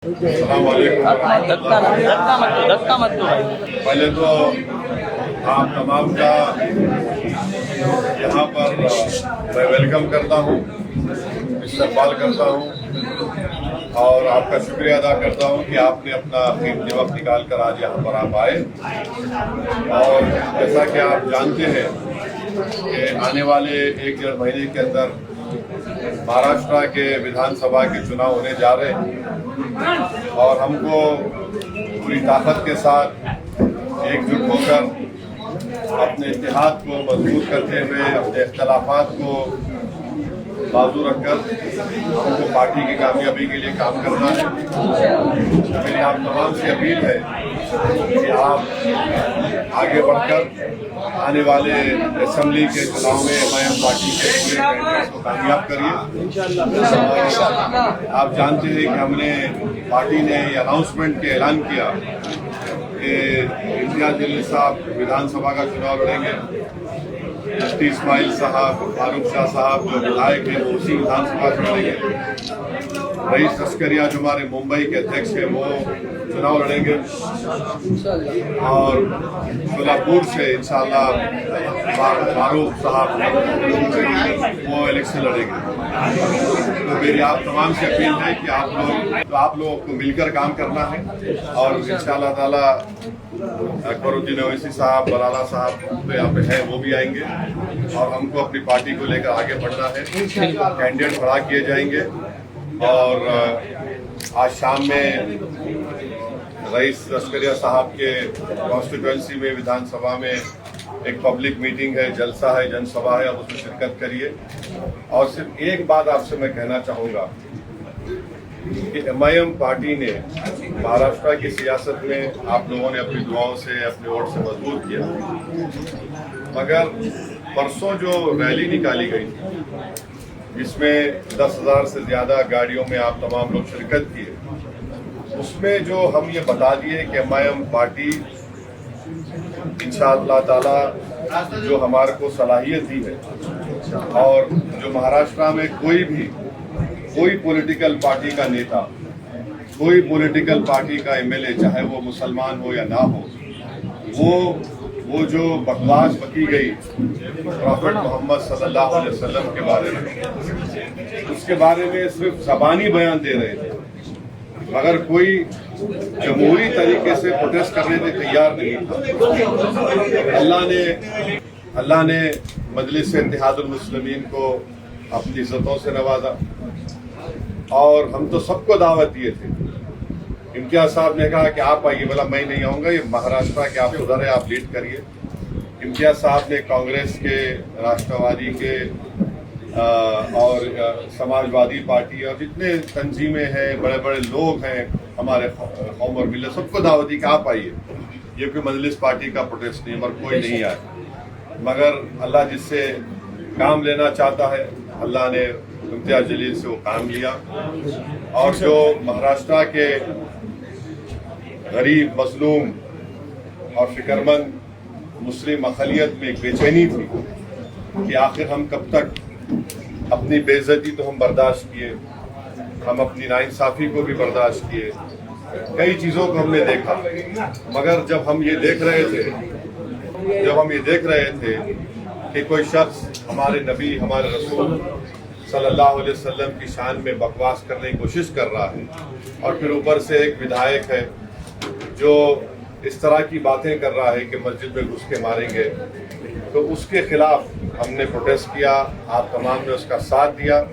السلام علیکم۔ پہلے تو آپ تمام کا یہاں پر میں ویلکم کرتا ہوں، استقبال کرتا ہوں اور آپ کا شکریہ ادا کرتا ہوں کہ آپ نے اپنا قیمتی وقت نکال کر آج یہاں پر آپ آئے۔ اور جیسا کہ آپ جانتے ہیں کہ آنے والے 1-1.5 مہینے کے اندر مہاراشٹر کے ودھان سبھا کے چناؤ ہونے جا رہے ہیں اور ہم کو پوری طاقت کے ساتھ ایک جٹ ہو کر اپنے اتحاد کو مضبوط کرتے ہوئے اپنے اختلافات کو بازو رکھ کر ہم کو پارٹی کی کامیابی کے لیے کام کرنا ہے۔ میری آپ تمام سے اپیل ہے کہ آپ آگے بڑھ کر آنے والے اسمبلی کے چناؤ میں ایم پارٹی کے پورے کینڈیڈیٹس کو کامیاب کریے۔ آپ جانتے ہیں کہ ہم نے پارٹی نے یہ اناؤنسمنٹ کے اعلان کیا کہ امتیاز جلیل صاحب ودھان سبھا کا چناؤ لڑیں گے، مفتی اسماعیل صاحب، فاروق شاہ صاحب جو ودھائک ہیں وہ اسی ودھان سبھا سے لڑیں گے، رئیس لشکریہ جو ہمارے ممبئی کے ادھیکش ہیں وہ چناؤ لڑیں گے اور شولہپور سے انشاءاللہ فاروق صاحب وہ الیکشن لڑیں گے۔ تو میری آپ تمام سے اپیل ہے کہ آپ لوگوں کو مل کر کام کرنا ہے اور انشاءاللہ تعالی اکبر الدین اویسی صاحب، بلالہ صاحب تو یہاں پہ ہیں، وہ بھی آئیں گے اور ہم کو اپنی پارٹی کو لے کر آگے بڑھنا ہے۔ کینڈیڈیٹ کھڑا کیے جائیں گے اور آج شام میں رئیس لشکریہ صاحب کے کانسٹیٹوئنسی میں ودھان سبھا میں ایک پبلک میٹنگ ہے، جلسہ ہے، جن سبھا ہے، آپ اس میں شرکت کریے۔ اور صرف ایک بات آپ سے میں کہنا چاہوں گا کہ ایم پارٹی نے مہاراشٹر کی سیاست میں آپ لوگوں نے اپنی دعاؤں سے، اپنے ووٹ سے مضبوط کیا، مگر پرسوں جو ریلی نکالی گئی تھی جس میں 10,000 سے زیادہ گاڑیوں میں آپ تمام لوگ شرکت کیے، اس میں جو ہم یہ بتا دیے کہ ایم پارٹی انشاءاللہ تعالی جو ہمارے کو صلاحیت دی ہے اور جو مہاراشٹر میں کوئی پولیٹیکل پارٹی کا نیتا، کوئی پولیٹیکل پارٹی کا ایم ایل اے، چاہے وہ مسلمان ہو یا نہ ہو، وہ جو بکواس بکی گئی پروفٹ محمد صلی اللہ علیہ وسلم کے بارے میں، اس کے بارے میں صرف زبانی بیان دے رہے تھے مگر کوئی جمہوری طریقے سے پروٹیسٹ کرنے کے تیار نہیں تھا۔ اللہ نے مجلس اتحاد المسلمین کو اپنی عزتوں سے نوازا اور ہم تو سب کو دعوت دیے تھے۔ امتیاز صاحب نے کہا کہ آپ آئیے، بولا میں نہیں آؤں گا، یہ مہاراشٹر کے آپ ادھر ہے، آپ لیڈ کریے۔ امتیاز صاحب نے کانگریس کے، راشٹروادی کے اور سماجوادی پارٹی اور جتنے تنظیمیں ہیں، بڑے بڑے لوگ ہیں ہمارے قوم اور ملت، سب کو دعوت دی کہ آپ آئیے۔ یہ کوئی مجلس پارٹی کا پروٹیسٹ نہیں، مگر کوئی نہیں آئے، مگر اللہ جس سے کام لینا چاہتا ہے، اللہ نے امتیاز جلیل سے وہ کام لیا اور جو مہاراشٹر کے غریب، مظلوم اور فکرمند مسلم اقلیت میں ایک بے چینی تھی کہ آخر ہم کب تک اپنی بے عزتی تو ہم برداشت کیے، ہم اپنی ناانصافی کو بھی برداشت کیے، کئی چیزوں کو ہم نے دیکھا، مگر جب ہم یہ دیکھ رہے تھے کہ کوئی شخص ہمارے نبی، ہمارے رسول صلی اللہ علیہ وسلم کی شان میں بکواس کرنے کی کوشش کر رہا ہے اور پھر اوپر سے ایک ودھائک ہے جو اس طرح کی باتیں کر رہا ہے کہ مسجد میں گھس کے ماریں گے، تو اس کے خلاف ہم نے پروٹیسٹ کیا۔ آپ تمام نے اس کا ساتھ دیا۔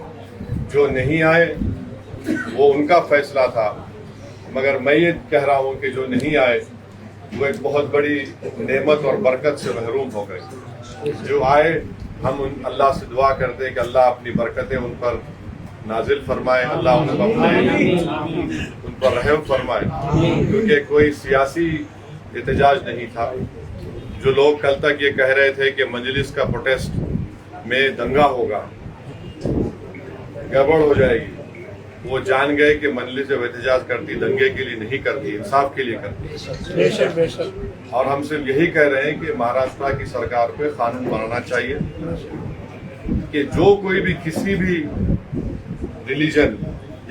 جو نہیں آئے وہ ان کا فیصلہ تھا، مگر میں یہ کہہ رہا ہوں کہ جو نہیں آئے وہ ایک بہت بڑی نعمت اور برکت سے محروم ہو گئے۔ جو آئے ہم اللہ سے دعا کرتے ہیں کہ اللہ اپنی برکتیں ان پر نازل فرمائے، اللہ ان پر رحم فرمائے، کیونکہ کوئی سیاسی احتجاج نہیں تھا۔ جو لوگ کل تک یہ کہہ رہے تھے کہ مجلس کا پروٹیسٹ میں دنگا ہوگا، گڑبڑ ہو جائے گی، وہ جان گئے کہ مجلس جب احتجاج کرتی دنگے کے لیے نہیں کرتی، انصاف کے لیے کرتی۔ اور ہم صرف یہی کہہ رہے ہیں کہ مہاراشٹر کی سرکار پہ قانون بنانا چاہیے کہ جو کوئی بھی کسی بھی ریلیجن